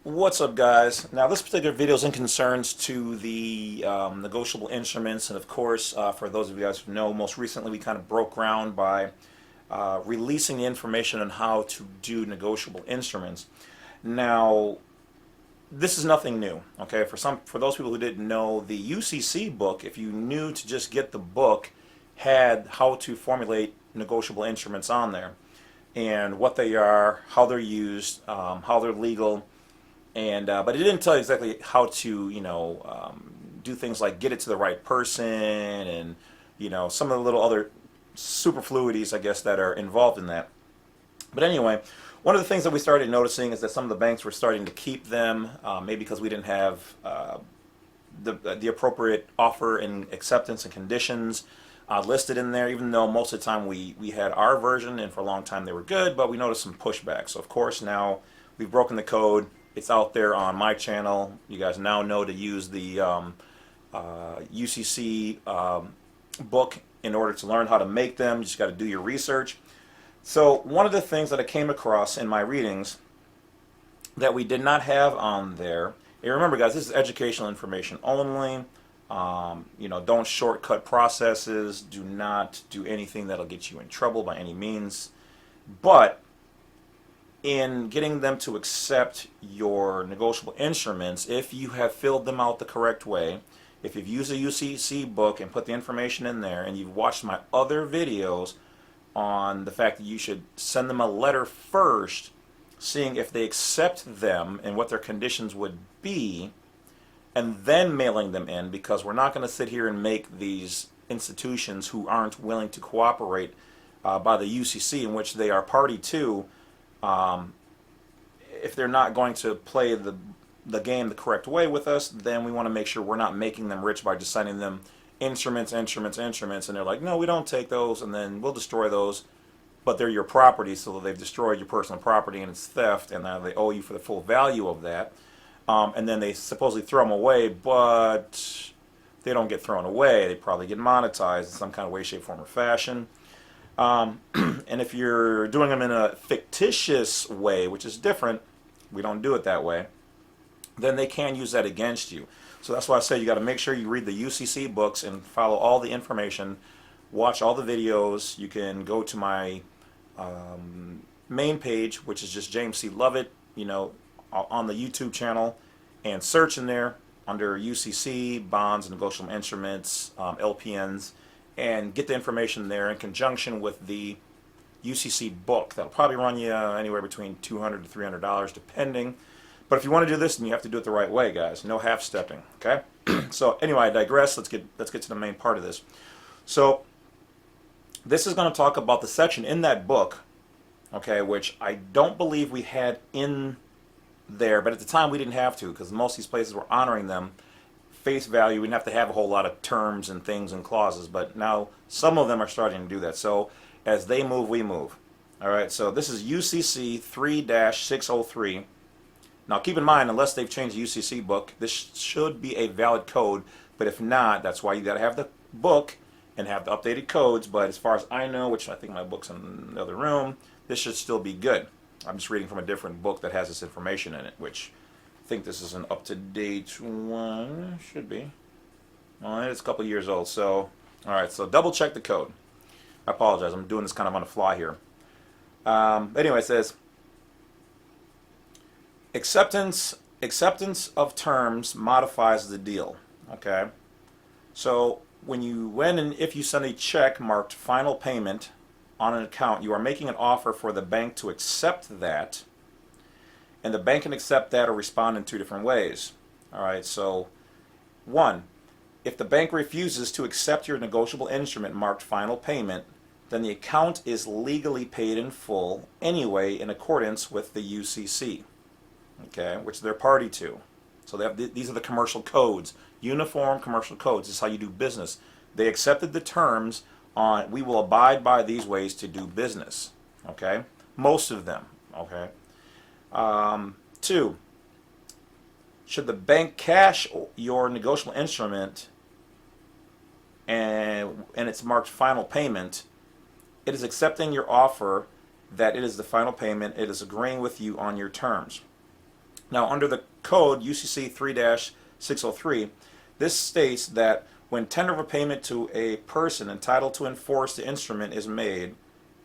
What's up, guys? Now, this particular video is in concerns to the negotiable instruments, and of course, for those of you guys who know, most recently we kind of broke ground by releasing the information on how to do negotiable instruments. Now, this is nothing new. Okay, for those people who didn't know, the UCC book, if you knew to just get the book, had how to formulate negotiable instruments on there, and what they are, how they're used, how they're legal. And but it didn't tell you exactly how to, do things like get it to the right person, and some of the little other superfluities, I guess, that are involved in that. But anyway, one of the things that we started noticing is that some of the banks were starting to keep them, maybe because we didn't have the appropriate offer and acceptance and conditions listed in there. Even though most of the time we had our version, and for a long time they were good, but we noticed some pushback. So of course now we've broken the code. It's out there on my channel. You guys now know to use the UCC book in order to learn how to make them. You just got to do your research. So one of the things that I came across in my readings that we did not have on there, and remember guys, this is educational information only. Don't shortcut processes. Do not do anything that'll get you in trouble by any means. But in getting them to accept your negotiable instruments, if you have filled them out the correct way, if you've used a UCC book and put the information in there, and you've watched my other videos on the fact that you should send them a letter first, seeing if they accept them and what their conditions would be, and then mailing them in, because we're not going to sit here and make these institutions who aren't willing to cooperate by the UCC, in which they are party to, if they're not going to play the game the correct way with us, then we want to make sure we're not making them rich by just sending them instruments, and they're like, no, we don't take those, and then we'll destroy those, but they're your property, so they've destroyed your personal property and it's theft, and now they owe you for the full value of that, and then they supposedly throw them away, but they don't get thrown away. They probably get monetized in some kind of way, shape, form, or fashion. And if you're doing them in a fictitious way, which is different, we don't do it that way, then they can use that against you. So that's why I say you got to make sure you read the UCC books and follow all the information, watch all the videos. You can go to my main page, which is just James C. Lovett, on the YouTube channel, and search in there under UCC, bonds, negotiable instruments, LPNs, and get the information there in conjunction with the UCC book. That'll probably run you anywhere between $200 to $300 depending. But if you want to do this, then you have to do it the right way, guys. No half-stepping, okay? So anyway, I digress. Let's get to the main part of this. So this is going to talk about the section in that book, okay, which I don't believe we had in there, but at the time we didn't have to, because most of these places were honoring them face value. We didn't have to have a whole lot of terms and things and clauses, but now some of them are starting to do that. So as they move, we move. All right, so this is UCC 3-603. Now keep in mind, unless they've changed the UCC book, this should be a valid code, but if not, that's why you got to have the book and have the updated codes. But as far as I know, which I think my book's in the other room, this should still be good. I'm just reading from a different book that has this information in it, which I think this is an up-to-date one. Should be. Well, it's a couple years old, so alright, so double check the code. I apologize, I'm doing this kind of on the fly here. Anyway, it says acceptance of terms modifies the deal. Okay, so if you send a check marked final payment on an account, you are making an offer for the bank to accept that, and the bank can accept that or respond in two different ways. Alright, so one, if the bank refuses to accept your negotiable instrument marked final payment, then the account is legally paid in full anyway in accordance with the UCC, okay, which they're party to. So these are the commercial codes, uniform commercial codes. This is how you do business. They accepted the terms on, we will abide by these ways to do business, okay, most of them, okay. Two, should the bank cash your negotiable instrument and it's marked final payment, it is accepting your offer that it is the final payment. It is agreeing with you on your terms. Now, under the code UCC 3-603, this states that when tender of a payment to a person entitled to enforce the instrument is made,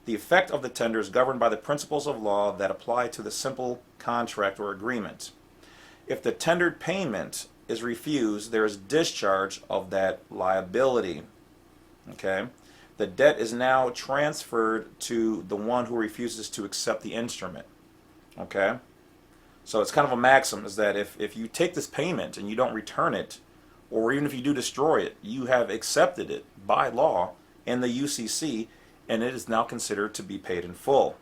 the effect of the tender is governed by the principles of law that apply to the simple contract or agreement. If the tendered payment is refused, there is discharge of that liability. Okay? The debt is now transferred to the one who refuses to accept the instrument. Okay? So it's kind of a maxim is that if you take this payment and you don't return it, or even if you do destroy it, you have accepted it by law in the UCC, and it is now considered to be paid in full.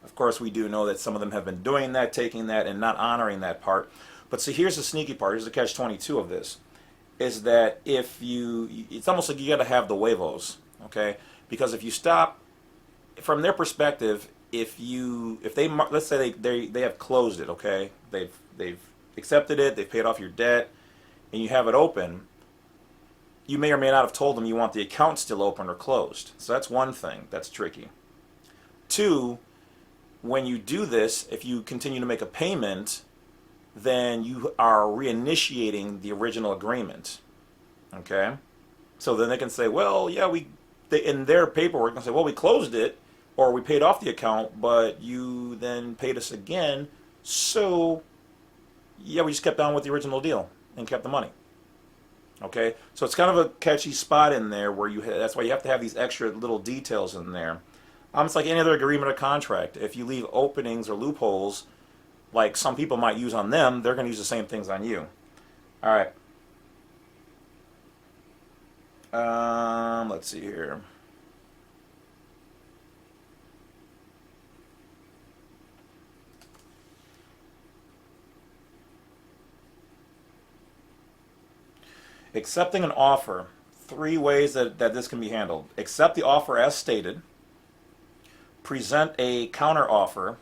Of course, we do know that some of them have been doing that, taking that, and not honoring that part. But see, here's the sneaky part. Here's the catch-22 of this, is that if you, it's almost like you got to have the huevos, okay? Because if you stop, from their perspective, if they let's say they have closed it, okay? They've accepted it, they've paid off your debt, and you have it open, you may or may not have told them you want the account still open or closed. So that's one thing that's tricky. Two, when you do this, if you continue to make a payment, then you are reinitiating the original agreement. Okay? So then they can say, well, yeah, in their paperwork, they can say, well, we closed it, or we paid off the account, but you then paid us again, so yeah, we just kept on with the original deal and kept the money. Okay, so it's kind of a catchy spot in there where that's why you have to have these extra little details in there. It's like any other agreement or contract. If you leave openings or loopholes, like some people might use on them, they're going to use the same things on you. All right. Let's see here. Accepting an offer. 3 ways that this can be handled. Accept the offer as stated. Present a counter offer.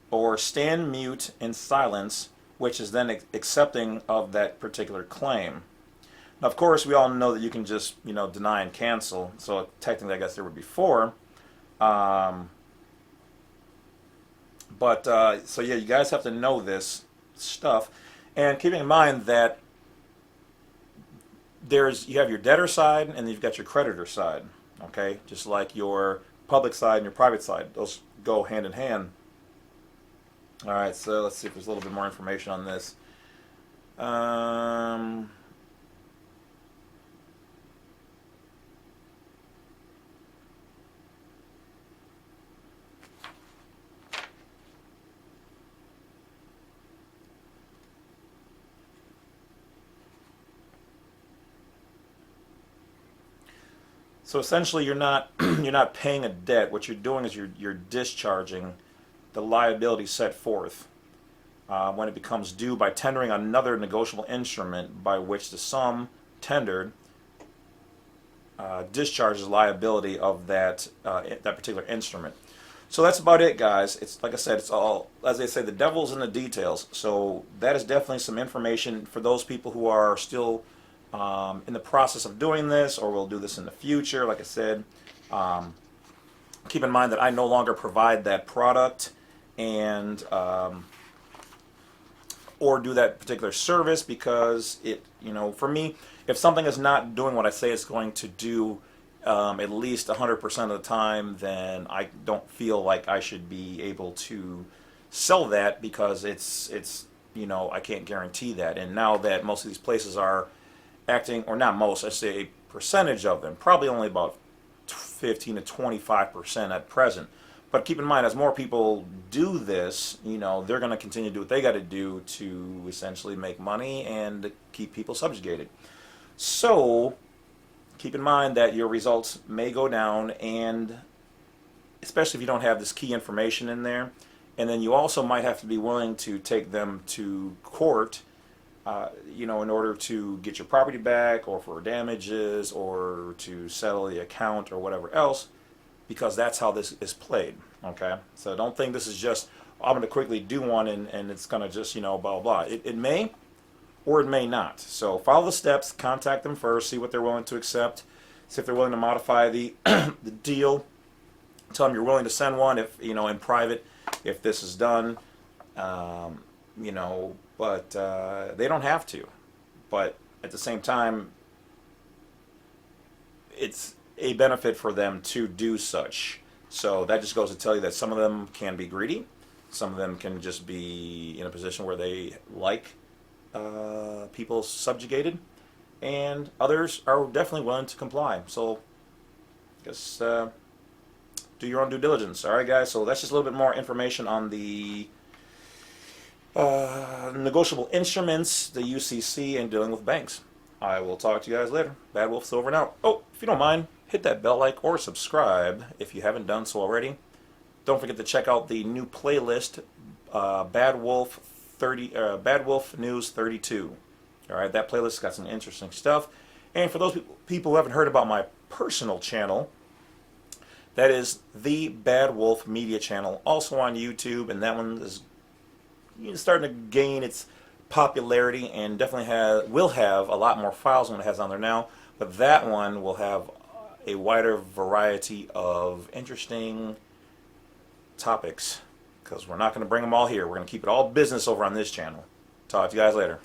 Or stand mute in silence, which is then accepting of that particular claim. Now, of course, we all know that you can just, deny and cancel. So technically, I guess there would be 4. So yeah, you guys have to know this stuff. And keeping in mind that you have your debtor side and then you've got your creditor side, okay? Just like your public side and your private side. Those go hand in hand. All right, so let's see if there's a little bit more information on this. So essentially, you're not paying a debt. What you're doing is you're discharging the liability set forth when it becomes due by tendering another negotiable instrument by which the sum tendered discharges liability of that particular instrument. So that's about it, guys. It's like I said, it's all, as they say, the devil's in the details. So that is definitely some information for those people who are still in the process of doing this, or will do this in the future. Like I said, keep in mind that I no longer provide that product and or do that particular service because for me, if something is not doing what I say it's going to do at least 100% of the time, then I don't feel like I should be able to sell that because it's I can't guarantee that. And now that most of these places are acting, or not most, I say a percentage of them, probably only about 15 to 25% at present. But keep in mind, as more people do this, they're going to continue to do what they got to do to essentially make money and keep people subjugated. So keep in mind that your results may go down, and especially if you don't have this key information in there. And then you also might have to be willing to take them to court in order to get your property back, or for damages, or to settle the account, or whatever else, because that's how this is played, okay? So don't think this is just, I'm going to quickly do one and it's going to just, blah, blah, blah. It may, or it may not. So follow the steps, contact them first, see what they're willing to accept, see if they're willing to modify the the deal. Tell them you're willing to send one if, in private, if this is done, but they don't have to. But at the same time, it's a benefit for them to do such. So that just goes to tell you that some of them can be greedy. Some of them can just be in a position where they like people subjugated. And others are definitely willing to comply. So I guess do your own due diligence. All right, guys. So that's just a little bit more information on the negotiable instruments, the UCC, and dealing with banks. I will talk to you guys later. Badwolf's over and out. Oh, if you don't mind, hit that bell like or subscribe if you haven't done so already. Don't forget to check out the new playlist, Badwolf News 32. All right, that playlist got some interesting stuff. And for those people who haven't heard about my personal channel, that is the Badwolf Media channel, also on YouTube, and that one is starting to gain its popularity and definitely will have a lot more files than it has on there now. But that one will have a wider variety of interesting topics because we're not going to bring them all here. We're going to keep it all business over on this channel. Talk to you guys later.